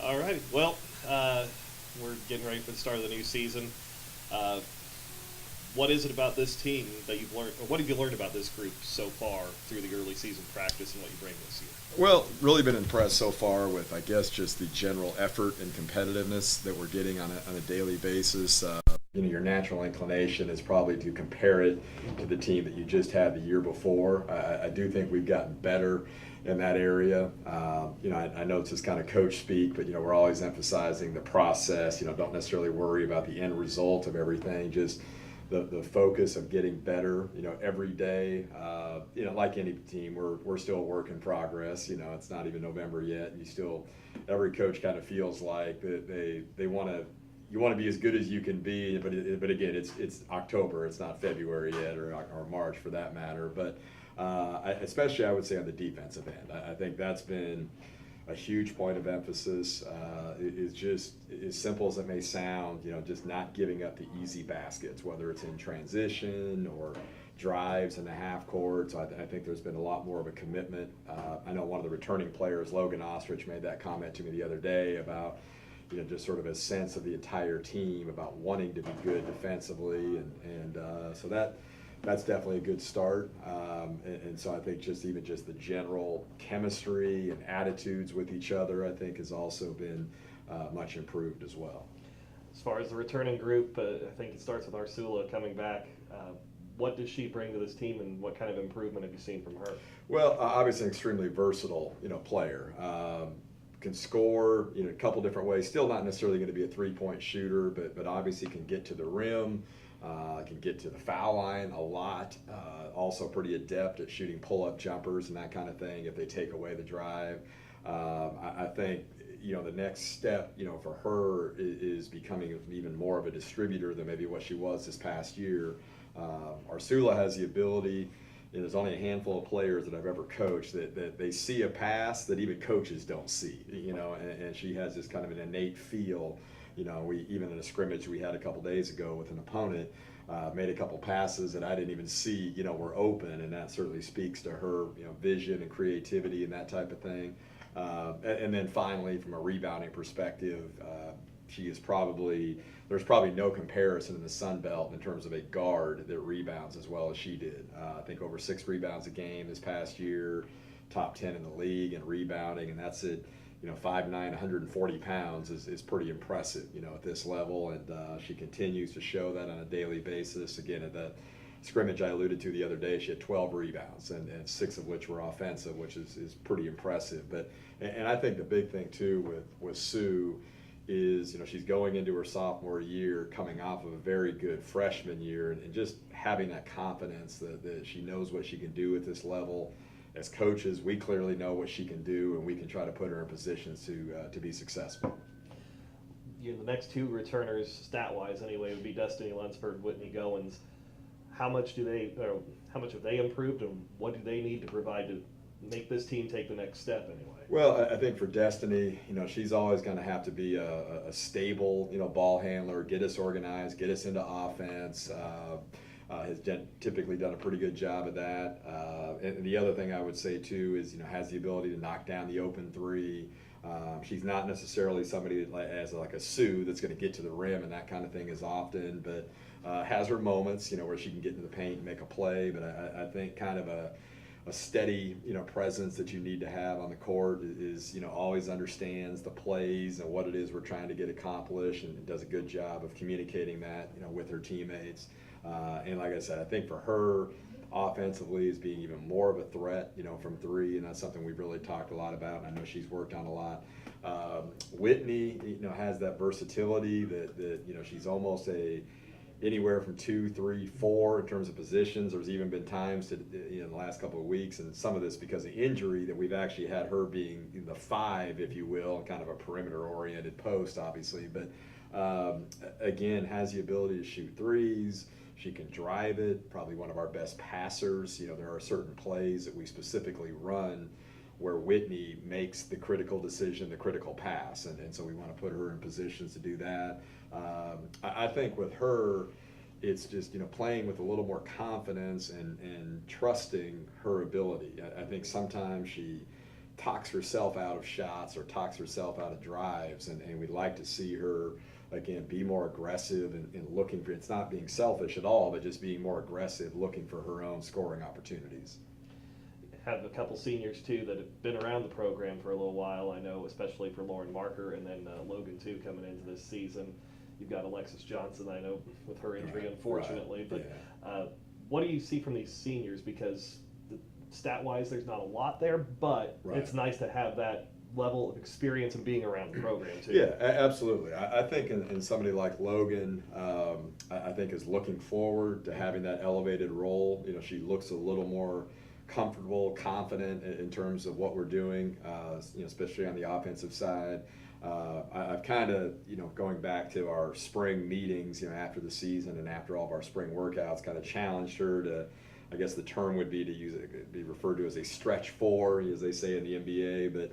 All right. Well, we're getting ready for the start of the new season. Uh, what is it about this team that you've learned, or what have you learned about this group so far through the early season practice and what you bring this year? Well, really been impressed so far with, I guess, just the general effort and competitiveness that we're getting on a daily basis. Your natural inclination is probably to compare it to the team that you just had the year before. I do think we've gotten better in that area. I know it's just kind of coach speak, but, we're always emphasizing the process. Don't necessarily worry about the end result of everything, just the focus of getting better, every day. Like any team, we're still a work in progress. It's not even November yet, and every coach kind of feels like that they want to. You want to be as good as you can be, but again, it's October. It's not February yet, or March for that matter. But especially, I would say on the defensive end, I think that's been a huge point of emphasis. Is just as simple as it may sound, just not giving up the easy baskets, whether it's in transition or drives in the half court. So I think there's been a lot more of a commitment. I know one of the returning players, Logan Ostrich, made that comment to me the other day about just sort of a sense of the entire team about wanting to be good defensively, and so that's definitely a good start. And so I think just the general chemistry and attitudes with each other, I think, has also been much improved as well. As far as the returning group, I think it starts with Arsula coming back. What does she bring to this team, and what kind of improvement have you seen from her? Well, obviously, an extremely versatile, player. Can score, a couple different ways. Still not necessarily going to be a three-point shooter, but obviously can get to the rim, can get to the foul line a lot. Also pretty adept at shooting pull-up jumpers and that kind of thing if they take away the drive. I think the next step for her is becoming even more of a distributor than maybe what she was this past year. Arsula has the ability. There's only a handful of players that I've ever coached that they see a pass that even coaches don't see, and she has this kind of an innate feel. We even in a scrimmage we had a couple days ago with an opponent, made a couple passes that I didn't even see, were open, and that certainly speaks to her, vision and creativity and that type of thing. And then finally, from a rebounding perspective, there's probably no comparison in the Sun Belt in terms of a guard that rebounds as well as she did. I think over 6 rebounds a game this past year, top 10 in the league in rebounding, and that's it. 5'9", 140 pounds is pretty impressive, at this level, and she continues to show that on a daily basis. Again, at the scrimmage I alluded to the other day, she had 12 rebounds, and 6 of which were offensive, which is pretty impressive. And I think the big thing too with Sue is, she's going into her sophomore year, coming off of a very good freshman year, and just having that confidence that she knows what she can do at this level. As coaches, we clearly know what she can do, and we can try to put her in positions to be successful. The next 2 returners, stat-wise anyway, would be Destiny Lansford, Whitney Goins. How much have they improved, and what do they need to provide to make this team take the next step anyway? Well, I think for Destiny, she's always going to have to be a stable, ball handler, get us organized, get us into offense. Has typically done a pretty good job of that. And the other thing I would say too is, has the ability to knock down the open three. She's not necessarily somebody that as like a Sue that's going to get to the rim and that kind of thing as often, but has her moments, where she can get into the paint and make a play. But I think kind of a steady, presence that you need to have on the court is, always understands the plays and what it is we're trying to get accomplished, and does a good job of communicating that, with her teammates. And like I said, I think for her, offensively is being even more of a threat, from 3, and that's something we've really talked a lot about, and I know she's worked on a lot. Whitney, has that versatility that she's almost anywhere from 2, 3, 4 in terms of positions. There's even been times in the last couple of weeks, and some of this because of injury, that we've actually had her being in the 5, if you will, kind of a perimeter-oriented post, obviously. But again, has the ability to shoot threes. She can drive it, probably one of our best passers. There are certain plays that we specifically run where Whitney makes the critical decision, the critical pass, and so we want to put her in positions to do that. I think with her, it's just playing with a little more confidence and trusting her ability. I think sometimes she talks herself out of shots or talks herself out of drives, and we'd like to see her again be more aggressive and looking for, it's not being selfish at all, but just being more aggressive, looking for her own scoring opportunities. Have a couple seniors too that have been around the program for a little while. I know, especially for Lauren Marker, and then Logan too coming into this season. You've got Alexis Johnson, I know, with her injury, unfortunately. Right. But what do you see from these seniors? Because stat-wise, there's not a lot there, but it's nice to have that level of experience and being around the program too. Yeah, absolutely. I think in somebody like Logan, I think is looking forward to having that elevated role. You know, she looks a little more comfortable, confident in terms of what we're doing, you know, especially on the offensive side. I've kind of, you know, going back to our spring meetings, you know, after the season and after all of our spring workouts, kind of challenged her to, I guess the term would be to use it, be referred to as a stretch four, as they say in the NBA. But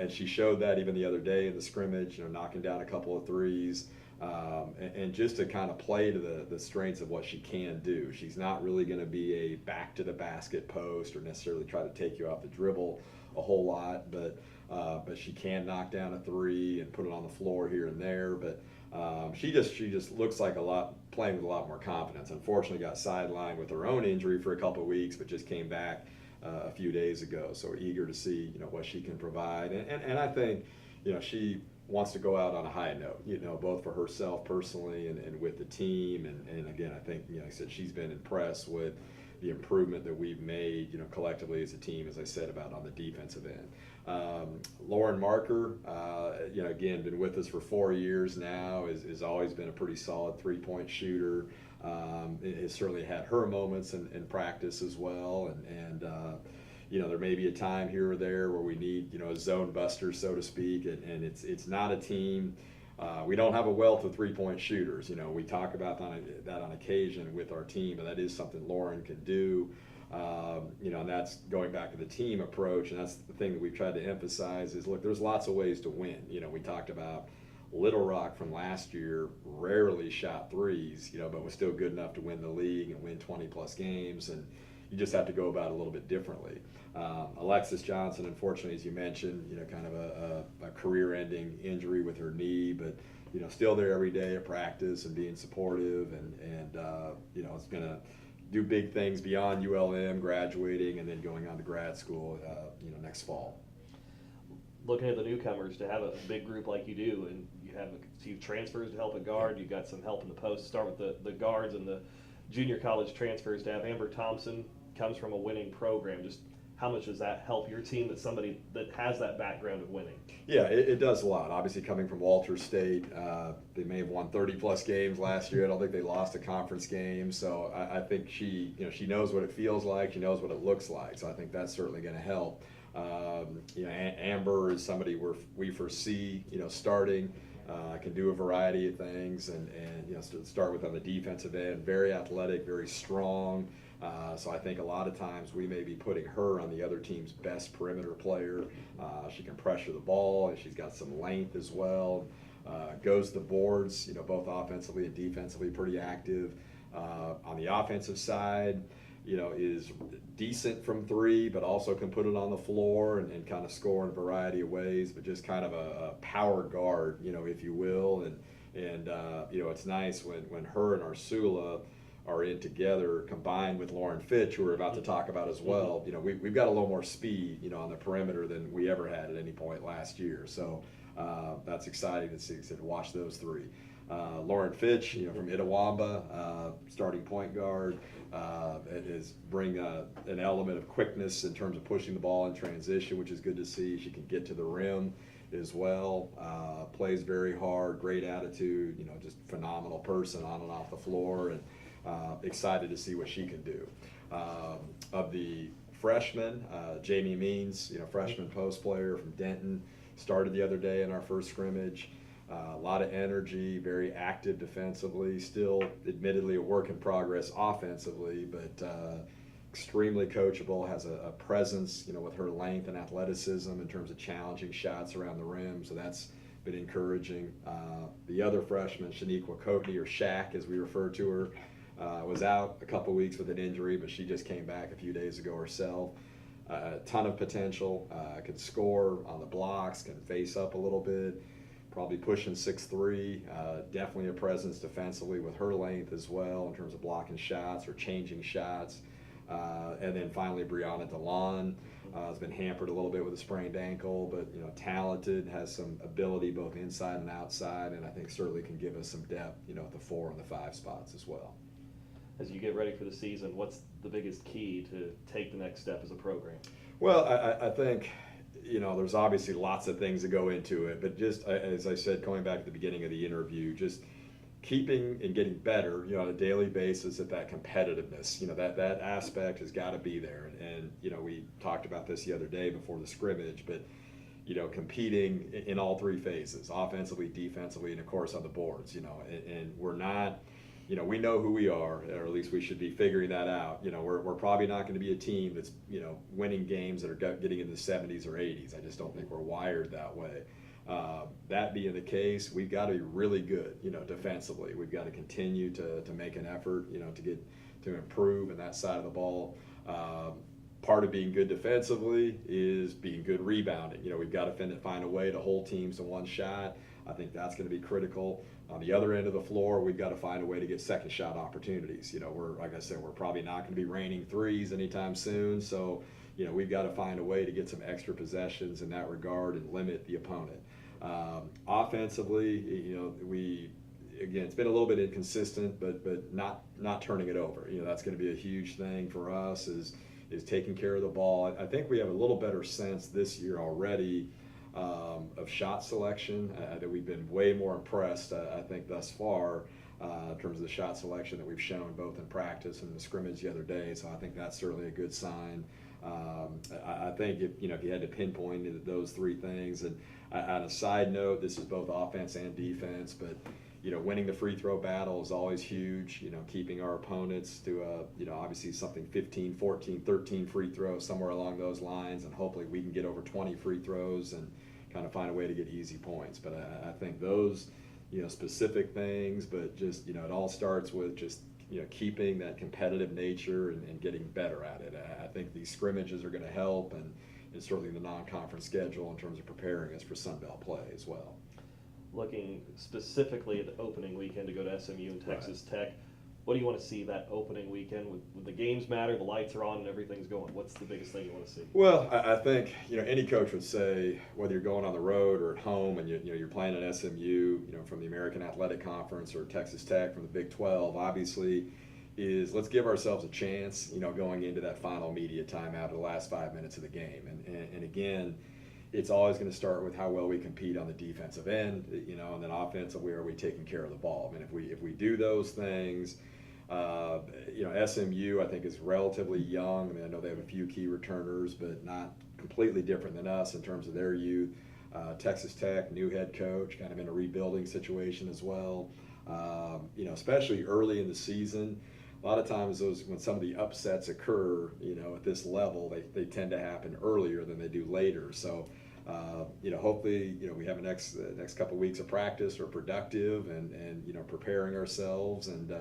and she showed that even the other day in the scrimmage, you know, knocking down a couple of threes, and just to kind of play to the strengths of what she can do. She's not really going to be a back to the basket post or necessarily try to take you off the dribble a whole lot, but she can knock down a three and put it on the floor here and there. But she just looks like playing with a lot more confidence. Unfortunately, got sidelined with her own injury for a couple of weeks, but just came back a few days ago. So eager to see, you know, what she can provide. And I think, you know, she wants to go out on a high note, you know, both for herself personally and with the team. And again, I think, you know, like I said, she's been impressed with the improvement that we've made, you know, collectively as a team, as I said, about on the defensive end. Lauren Marker, you know, again, been with us for 4 years now, has always been a pretty solid three-point shooter. Has certainly had her moments in practice as well. And you know, there may be a time here or there where we need, you know, a zone buster, so to speak. And it's not a team. We don't have a wealth of three-point shooters. You know, we talk about that on occasion with our team, but that is something Lauren can do. You know, and that's going back to the team approach, and that's the thing that we've tried to emphasize is, look, there's lots of ways to win. You know, we talked about Little Rock from last year rarely shot threes, you know, but was still good enough to win the league and win 20-plus games, and you just have to go about it a little bit differently. Alexis Johnson, unfortunately, as you mentioned, you know, kind of a career-ending injury with her knee, but, you know, still there every day at practice and being supportive, and you know, it's going to do big things beyond ULM, graduating, and then going on to grad school, you know, next fall. Looking at the newcomers, to have a big group like you do, and you have a few transfers to help at guard, you've got some help in the post. Start with the guards and the junior college transfers. To have Amber Thompson, comes from a winning program, just how much does that help your team, that somebody that has that background of winning? Yeah, it does a lot. Obviously, coming from Walters State, they may have won 30-plus games last year. I don't think they lost a conference game. So I think she knows what it feels like. She knows what it looks like. So I think that's certainly going to help. You know, Amber is somebody we foresee, you know, starting. Can do a variety of things, and you know, start with on the defensive end. Very athletic, very strong. So I think a lot of times we may be putting her on the other team's best perimeter player. She can pressure the ball, and she's got some length as well. Goes the boards, you know, both offensively and defensively, pretty active. On the offensive side, you know, is decent from three, but also can put it on the floor and kind of score in a variety of ways, but just kind of a power guard, you know, if you will. And you know, it's nice when her and Arsula are in together, combined with Lauren Fitch, who we're about to talk about as well. You know, we've got a little more speed, you know, on the perimeter than we ever had at any point last year. So that's exciting to see, to watch those three. Lauren Fitch, you know, from Itawamba, starting point guard, is bring an element of quickness in terms of pushing the ball in transition, which is good to see. She can get to the rim as well, plays very hard, great attitude, you know, just phenomenal person on and off the floor, and excited to see what she can do. Of the freshmen, Jamie Means, you know, freshman post player from Denton, started the other day in our first scrimmage. A lot of energy, very active defensively, still admittedly a work in progress offensively, but extremely coachable, has a presence, you know, with her length and athleticism in terms of challenging shots around the rim, so that's been encouraging. The other freshman, Shaniqua Coatney, or Shaq as we refer to her, was out a couple weeks with an injury, but she just came back a few days ago herself. a ton of potential, can score on the blocks, can face up a little bit, probably pushing 6'3", definitely a presence defensively with her length as well in terms of blocking shots or changing shots. And then finally, Brianna DeLon has been hampered a little bit with a sprained ankle, but talented, has some ability both inside and outside, and I think certainly can give us some depth, at the 4 and the 5 spots as well. As you get ready for the season, what's the biggest key to take the next step as a program? Well, I think there's obviously lots of things that go into it, but just as I said, going back to the beginning of the interview, just keeping and getting better, on a daily basis at that competitiveness, that aspect has got to be there. And we talked about this the other day before the scrimmage, but, competing in all 3 phases, offensively, defensively, and of course on the boards, and we're not, we know who we are, or at least we should be figuring that out. We're probably not going to be a team that's, winning games that are getting into the 70s or 80s. I just don't think we're wired that way. That being the case, we've got to be really good, defensively. We've got to continue to make an effort, to improve in that side of the ball. Part of being good defensively is being good rebounding. We've got to find a way to hold teams to one shot. I think that's going to be critical. On the other end of the floor, we've got to find a way to get second shot opportunities. Like I said, we're probably not going to be raining threes anytime soon. So, we've got to find a way to get some extra possessions in that regard and limit the opponent. Offensively, again, it's been a little bit inconsistent, but not turning it over. That's going to be a huge thing for us is taking care of the ball. I think we have a little better sense this year already of shot selection. That we've been way more impressed, I think, thus far in terms of the shot selection that we've shown both in practice and the scrimmage the other day. So I think that's certainly a good sign. I think if you had to pinpoint those 3 things, and on a side note, this is both offense and defense, but winning the free throw battle is always huge. Keeping our opponents to obviously something 15, 14, 13 free throws, somewhere along those lines, and hopefully we can get over 20 free throws and kind of find a way to get easy points. But I think those specific things, but just it all starts with just keeping that competitive nature and getting better at it. I think these scrimmages are going to help, and certainly the non-conference schedule in terms of preparing us for Sun Belt play as well. Looking specifically at the opening weekend to go to SMU and Texas Tech, what do you want to see that opening weekend? With the games matter, the lights are on, and everything's going. What's the biggest thing you want to see? Well, I think any coach would say, whether you're going on the road or at home, and you're playing at SMU, from the American Athletic Conference, or Texas Tech from the Big 12, obviously, is let's give ourselves a chance, going into that final media timeout of the last 5 minutes of the game. And again, it's always going to start with how well we compete on the defensive end, and then offensively, are we taking care of the ball? I mean, if we do those things, SMU I think is relatively young. I mean, I know they have a few key returners, but not completely different than us in terms of their youth. Texas Tech, new head coach, kind of in a rebuilding situation as well. Especially early in the season, a lot of times when some of the upsets occur, at this level, they tend to happen earlier than they do later. So, hopefully, we have a next couple of weeks of practice are productive and preparing ourselves. And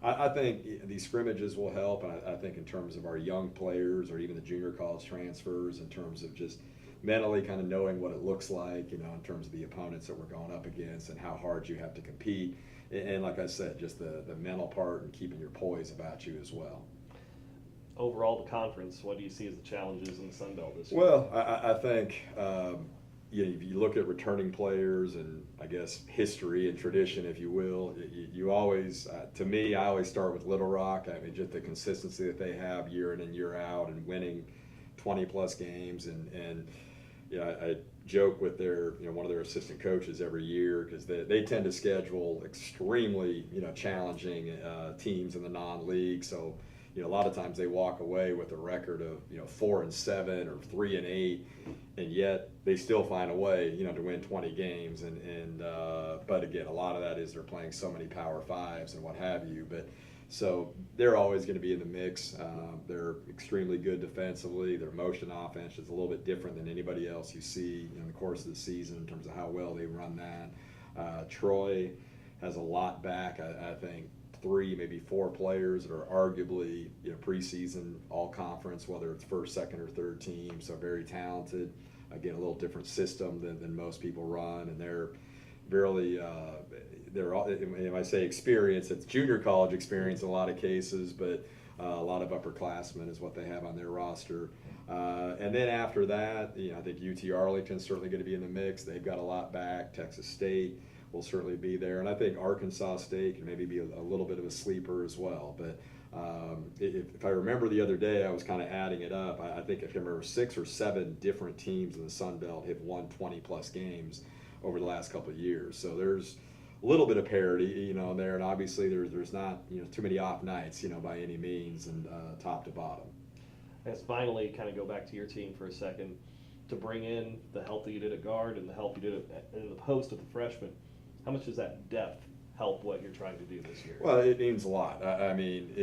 I think these scrimmages will help. And I think in terms of our young players or even the junior college transfers, in terms of just mentally kind of knowing what it looks like, in terms of the opponents that we're going up against and how hard you have to compete. And like I said, just the mental part and keeping your poise about you as well. Overall, the conference, what do you see as the challenges in the Sun Belt this year? Well, I think if you look at returning players and I guess history and tradition, if you will, you always, to me, I always start with Little Rock. I mean, just the consistency that they have year in and year out and winning 20-plus games. And I joke with their, one of their assistant coaches every year because they tend to schedule extremely, challenging teams in the non-league. So, a lot of times they walk away with a record of 4-7 or 3-8, and yet they still find a way to win 20 games. But again, a lot of that is they're playing so many Power Fives and what have you. But so they're always going to be in the mix. They're extremely good defensively. Their motion offense is a little bit different than anybody else you see in the course of the season in terms of how well they run that. Troy has a lot back, I think. 3, maybe 4 players that are arguably, preseason all-conference, whether it's first, second, or third team. So very talented. Again, a little different system than most people run, and they're really they're all, if I say experience, it's junior college experience in a lot of cases, but a lot of upperclassmen is what they have on their roster. And then after that, I think UT Arlington's certainly going to be in the mix. They've got a lot back. Texas State will certainly be there, and I think Arkansas State can maybe be a little bit of a sleeper as well. But if I remember the other day, I was kind of adding it up. I think if I remember 6 or 7 different teams in the Sun Belt have won 20-plus games over the last couple of years. So there's a little bit of parity, there, and obviously there's not too many off nights, by any means, and top to bottom. Let's finally kind of go back to your team for a second. To bring in the help that you did at guard and the help you did in the post with the freshmen, how much does that depth help what you're trying to do this year? Well, it means a lot. I mean,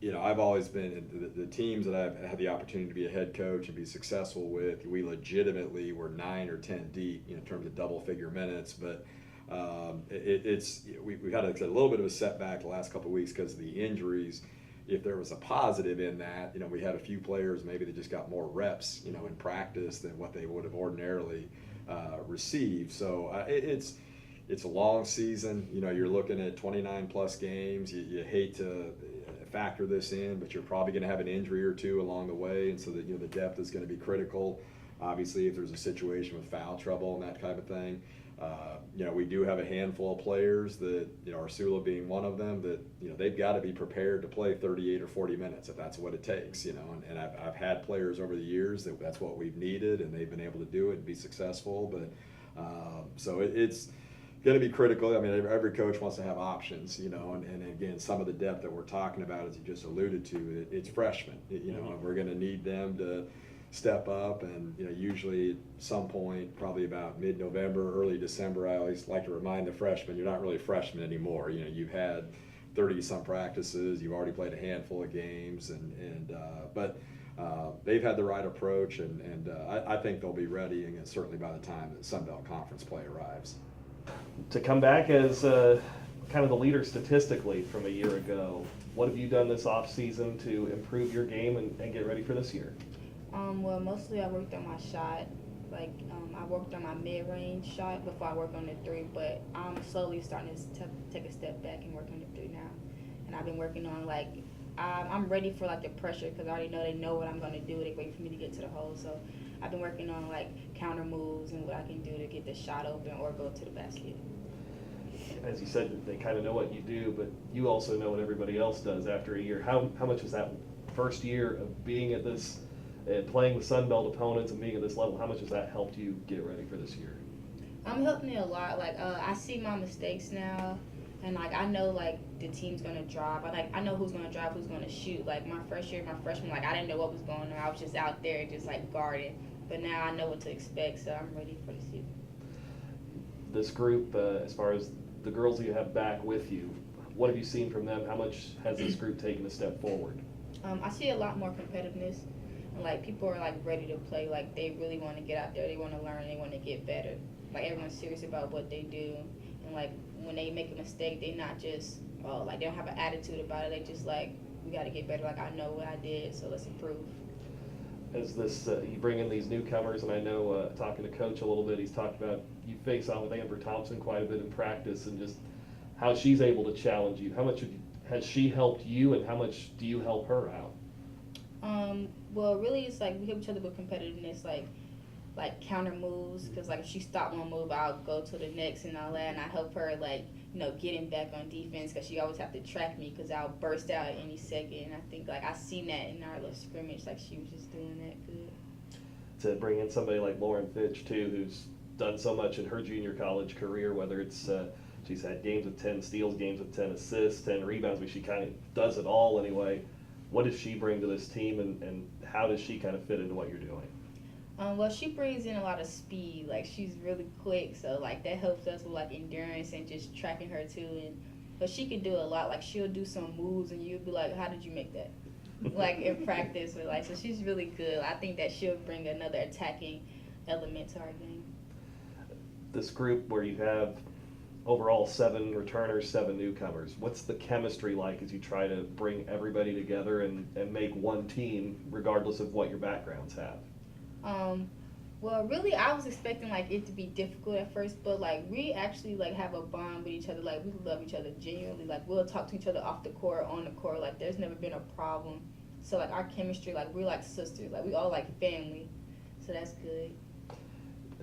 I've always been the teams that I've had the opportunity to be a head coach and be successful with. We legitimately were 9 or 10 deep in terms of double-figure minutes, but we've had a little bit of a setback the last couple of weeks because of the injuries. If there was a positive in that, we had a few players maybe that just got more reps, in practice than what they would have ordinarily received. So it's a long season. You're looking at 29-plus games. You hate to factor this in, but you're probably going to have an injury or two along the way, and so that the depth is going to be critical. Obviously, if there's a situation with foul trouble and that kind of thing. We do have a handful of players that, Arsula being one of them, that, they've got to be prepared to play 38 or 40 minutes if that's what it takes, and I've had players over the years that's what we've needed, and they've been able to do it and be successful, but so it's going to be critical. I mean, every coach wants to have options, and again, some of the depth that we're talking about, as you just alluded to, it's freshmen, and we're going to need them to step up, and usually at some point, probably about mid-November, early December, I always like to remind the freshmen, you're not really freshmen anymore. You've had 30-some practices, you've already played a handful of games, but they've had the right approach, and I think they'll be ready, and certainly by the time the Sun Belt Conference play arrives. To come back as kind of the leader statistically from a year ago, what have you done this off-season to improve your game and get ready for this year? Well, mostly I worked on my shot. I worked on my mid-range shot before I worked on the 3, but I'm slowly starting to take a step back and work on the 3 now. And I've been working on, I'm ready for, the pressure, because I already know they know what I'm going to do. They wait for me to get to the hole. So I've been working on, counter moves and what I can do to get the shot open or go to the basket. As you said, they kind of know what you do, but you also know what everybody else does after a year. How much was that first year of being at this playing the Sun Belt opponents and being at this level, how much has that helped you get ready for this year? I'm helping me a lot. I see my mistakes now, and I know the team's gonna drive. I know who's gonna drive, who's gonna shoot. My first year, my freshman, I didn't know what was going on. I was just out there, just guarding. But now I know what to expect, so I'm ready for the season. This group, as far as the girls that you have back with you, what have you seen from them? How much has this group taken a step forward? I see a lot more competitiveness. And people are ready to play. They really want to get out there. They want to learn. They want to get better. Everyone's serious about what they do. And when they make a mistake, they not just they don't have an attitude about it. They just we got to get better. I know what I did, so let's improve. As this you bring in these newcomers, and I know talking to Coach a little bit, he's talked about you face on with Amber Thompson quite a bit in practice, and just how she's able to challenge you. How much has she helped you, and how much do you help her out? Well, really, it's we help each other with competitiveness, counter moves, because if she stopped one move, I'll go to the next and all that, and I help her getting back on defense, because she always have to track me, because I'll burst out at any second, and I think I seen that in our little scrimmage, she was just doing that good. To bring in somebody like Lauren Fitch too, who's done so much in her junior college career, whether it's she's had games with 10 steals, games with 10 assists, 10 rebounds, but she kind of does it all anyway. What does she bring to this team, and how does she kind of fit into what you're doing? Well, she brings in a lot of speed. She's really quick, so that helps us with endurance and just tracking her too. But she can do a lot. She'll do some moves, and you'll be like, "How did you make that?" In practice, but so she's really good. I think that she'll bring another attacking element to our game. This group where you have overall 7 returners, 7 newcomers. What's the chemistry like as you try to bring everybody together and make one team, regardless of what your backgrounds have? Well, really, I was expecting like it to be difficult at first, but like we actually like have a bond with each other. Like we love each other genuinely. Like we'll talk to each other off the court, on the court. Like there's never been a problem. So like our chemistry, like we're like sisters. Like we all like family. So that's good.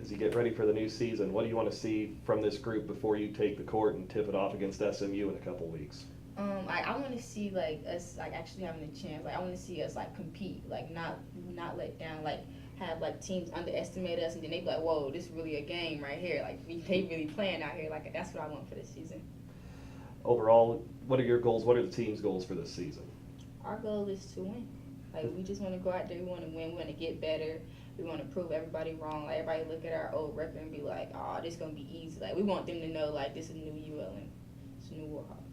As you get ready for the new season, what do you want to see from this group before you take the court and tip it off against SMU in a couple weeks? I want to see like us like actually having a chance. Like I want to see us like compete. Like not let down. Like have like teams underestimate us and then they be like, whoa, this is really a game right here. Like they really playing out here. Like that's what I want for this season. Overall, what are your goals? What are the team's goals for this season? Our goal is to win. Like we just want to go out there. We want to win. We want to get better. We want to prove everybody wrong. Like everybody look at our old record and be like, oh, this gonna be easy. Like we want them to know like this is new ULM. It's new Warhawks.